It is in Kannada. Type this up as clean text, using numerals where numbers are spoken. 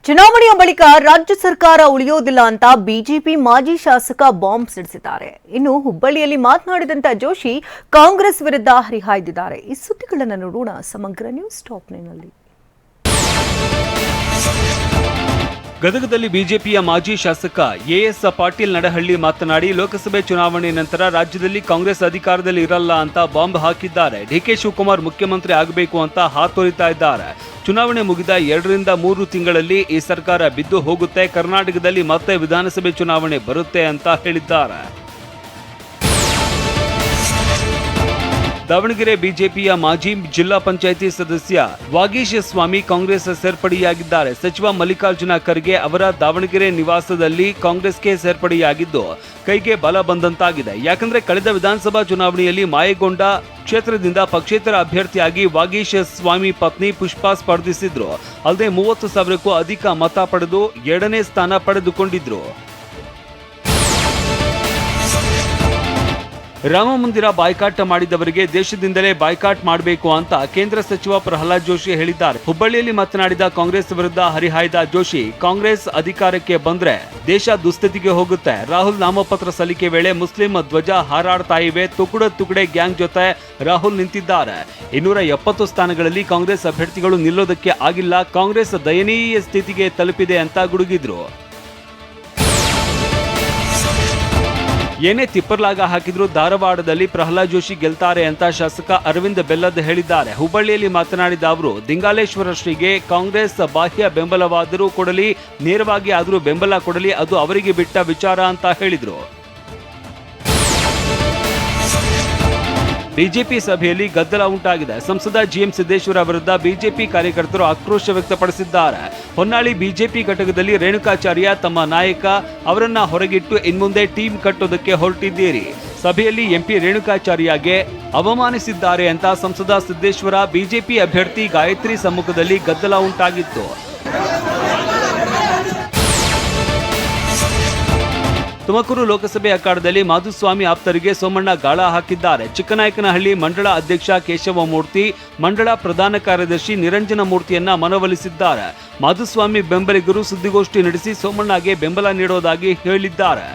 ಚುನಾವಣೆಯ ಬಳಿಕ ರಾಜ್ಯ ಸರ್ಕಾರ ಉಳಿಯೋದಿಲ್ಲ ಅಂತ ಬಿಜೆಪಿ ಮಾಜಿ ಶಾಸಕ ಬಾಂಬ್ ಸಿಡಿಸಿದ್ದಾರೆ. ಇನ್ನು ಹುಬ್ಬಳ್ಳಿಯಲ್ಲಿ ಮಾತನಾಡಿದಂತ ಜೋಶಿ ಕಾಂಗ್ರೆಸ್ ವಿರುದ್ಧ ಹರಿಹಾಯ್ದಿದ್ದಾರೆ. ಈ ಸುದ್ದಿಗಳನ್ನು ನೋಡೋಣ ಸಮಗ್ರ ನ್ಯೂಸ್ ಟಾಪ್ 9 ನಲ್ಲಿ. ಗದಗದಲ್ಲಿ ಬಿಜೆಪಿಯ ಮಾಜಿ ಶಾಸಕ ಎಎಸ್ ಪಾಟೀಲ್ ನಡಹಳ್ಳಿ ಮಾತನಾಡಿ, ಲೋಕಸಭೆ ಚುನಾವಣೆ ನಂತರ ರಾಜ್ಯದಲ್ಲಿ ಕಾಂಗ್ರೆಸ್ ಅಧಿಕಾರದಲ್ಲಿ ಇರಲ್ಲ ಅಂತ ಬಾಂಬ್ ಹಾಕಿದ್ದಾರೆ. ಡಿಕೆ ಶಿವಕುಮಾರ್ ಮುಖ್ಯಮಂತ್ರಿ ಆಗಬೇಕು ಅಂತ ಹಾತೊರಿತಾ ಇದ್ದಾರೆ. ಚುನಾವಣೆ ಮುಗಿದ 2 ರಿಂದ 3 ತಿಂಗಳಲ್ಲಿ ಈ ಸರ್ಕಾರ ಬಿದ್ದು ಹೋಗುತ್ತೆ, ಕರ್ನಾಟಕದಲ್ಲಿ ಮತ್ತೆ ವಿಧಾನಸಭೆ ಚುನಾವಣೆ ಬರುತ್ತೆ ಅಂತ ಹೇಳಿದ್ದಾರೆ. ದಾವಣಗೆರೆ ಬಿಜೆಪಿಯ ಮಾಜಿ ಜಿಲ್ಲಾ ಪಂಚಾಯಿತಿ ಸದಸ್ಯ ವಾಗೀಶ್ ಸ್ವಾಮಿ ಕಾಂಗ್ರೆಸ್ ಸೇರ್ಪಡೆಯಾಗಿದ್ದಾರೆ. ಸಚಿವ ಮಲ್ಲಿಕಾರ್ಜುನ ಖರ್ಗೆ ಅವರ ದಾವಣಗೆರೆ ನಿವಾಸದಲ್ಲಿ ಕಾಂಗ್ರೆಸ್ಗೆ ಸೇರ್ಪಡೆಯಾಗಿದ್ದು ಕೈಗೆ ಬಲ ಬಂದಂತಾಗಿದೆ. ಯಾಕಂದ್ರೆ ಕಳೆದ ವಿಧಾನಸಭಾ ಚುನಾವಣೆಯಲ್ಲಿ ಮಾಯಗೊಂಡ ಕ್ಷೇತ್ರದಿಂದ ಪಕ್ಷೇತರ ಅಭ್ಯರ್ಥಿಯಾಗಿ ವಾಗೀಶ್ ಸ್ವಾಮಿ ಪತ್ನಿ ಪುಷ್ಪಾ ಸ್ಪರ್ಧಿಸಿದ್ರು. ಅಲ್ಲದೆ 30,000ಕ್ಕೂ ಅಧಿಕ ಮತ ಪಡೆದು 2ನೇ ಸ್ಥಾನ ಪಡೆದುಕೊಂಡಿದ್ರು. ರಾಮ ಮಂದಿರ ಬಾಯ್ಕಾಟ್ ಮಾಡಿದವರಿಗೆ ದೇಶದಿಂದಲೇ ಬಾಯ್ಕಾಟ್ ಮಾಡಬೇಕು ಅಂತ ಕೇಂದ್ರ ಸಚಿವ ಪ್ರಹ್ಲಾದ್ ಜೋಶಿ ಹೇಳಿದ್ದಾರೆ. ಹುಬ್ಬಳ್ಳಿಯಲ್ಲಿ ಮಾತನಾಡಿದ ಕಾಂಗ್ರೆಸ್ ವಿರುದ್ಧ ಹರಿಹಾಯ್ದ ಜೋಶಿ, ಕಾಂಗ್ರೆಸ್ ಅಧಿಕಾರಕ್ಕೆ ಬಂದ್ರೆ ದೇಶ ದುಸ್ಥಿತಿಗೆ ಹೋಗುತ್ತೆ. ರಾಹುಲ್ ನಾಮಪತ್ರ ಸಲ್ಲಿಕೆ ವೇಳೆ ಮುಸ್ಲಿಂ ಧ್ವಜ ಹಾರಾಡ್ತಾ ಇವೆ. ತುಕಡೆ ಗ್ಯಾಂಗ್ ಜೊತೆ ರಾಹುಲ್ ನಿಂತಿದ್ದಾರೆ. 270 ಸ್ಥಾನಗಳಲ್ಲಿ ಕಾಂಗ್ರೆಸ್ ಅಭ್ಯರ್ಥಿಗಳು ನಿಲ್ಲೋದಕ್ಕೆ ಆಗಿಲ್ಲ. ಕಾಂಗ್ರೆಸ್ ದಯನೀಯ ಸ್ಥಿತಿಗೆ ತಲುಪಿದೆ ಅಂತ ಗುಡುಗಿದ್ರು. ಏನೇ ತಿಪ್ಪರ್ಲಾಗ ಹಾಕಿದ್ರು ಧಾರವಾಡದಲ್ಲಿ ಪ್ರಹ್ಲಾದ್ ಜೋಶಿ ಗೆಲ್ತಾರೆ ಅಂತ ಶಾಸಕ ಅರವಿಂದ್ ಬೆಲ್ಲದ್ ಹೇಳಿದ್ದಾರೆ. ಹುಬ್ಬಳ್ಳಿಯಲ್ಲಿ ಮಾತನಾಡಿದ ಅವರು, ದಿಂಗಾಲೇಶ್ವರ ಶ್ರೀಗೆ ಕಾಂಗ್ರೆಸ್ ಬಾಹ್ಯ ಬೆಂಬಲವಾದರೂ ಕೊಡಲಿ, ನೇರವಾಗಿ ಆದರೂ ಬೆಂಬಲ ಕೊಡಲಿ, ಅದು ಅವರಿಗೆ ಬಿಟ್ಟ ವಿಚಾರ ಅಂತ ಹೇಳಿದ್ರು. ಬಿಜೆಪಿ ಸಭೆಯಲ್ಲಿ ಗದ್ದಲ ಉಂಟಾಗಿದೆ. ಸಂಸದ ಜಿಎಂ ಸಿದ್ದೇಶ್ವರ ವಿರುದ್ಧ ಬಿಜೆಪಿ ಕಾರ್ಯಕರ್ತರು ಆಕ್ರೋಶ ವ್ಯಕ್ತಪಡಿಸಿದ್ದಾರೆ. ಹೊನ್ನಾಳಿ ಬಿಜೆಪಿ ಘಟಕದಲ್ಲಿ ರೇಣುಕಾಚಾರ್ಯ ತಮ್ಮ ನಾಯಕ ಅವರನ್ನ ಹೊರಗಿಟ್ಟು ಇನ್ಮುಂದೆ ಟೀಮ್ ಕಟ್ಟೋದಕ್ಕೆ ಹೊರಟಿದ್ದೀರಿ. ಸಭೆಯಲ್ಲಿ ಎಂಪಿ ರೇಣುಕಾಚಾರ್ಯಗೆ ಅವಮಾನಿಸಿದ್ದಾರೆ ಅಂತ ಸಂಸದ ಸಿದ್ದೇಶ್ವರ ಬಿಜೆಪಿ ಅಭ್ಯರ್ಥಿ ಗಾಯತ್ರಿ ಸಮ್ಮುಖದಲ್ಲಿ ಗದ್ದಲ ಉಂಟಾಗಿತ್ತು. ತುಮಕೂರು ಲೋಕಸಭೆ ಅಖಾಡದಲ್ಲಿ ಮಾಧುಸ್ವಾಮಿ ಆಪ್ತರಿಗೆ ಸೋಮಣ್ಣ ಗಾಳ ಹಾಕಿದ್ದಾರೆ. ಚಿಕ್ಕನಾಯಕನಹಳ್ಳಿ ಮಂಡಳ ಅಧ್ಯಕ್ಷ ಕೇಶವಮೂರ್ತಿ, ಮಂಡಳ ಪ್ರಧಾನ ಕಾರ್ಯದರ್ಶಿ ನಿರಂಜನ ಮೂರ್ತಿಯನ್ನ ಮನವೊಲಿಸಿದ್ದಾರೆ. ಮಾಧುಸ್ವಾಮಿ ಬೆಂಬಲಿಗರು ಸುದ್ದಿಗೋಷ್ಠಿ ನಡೆಸಿ ಸೋಮಣ್ಣಗೆ ಬೆಂಬಲ ನೀಡೋದಾಗಿ ಹೇಳಿದ್ದಾರೆ.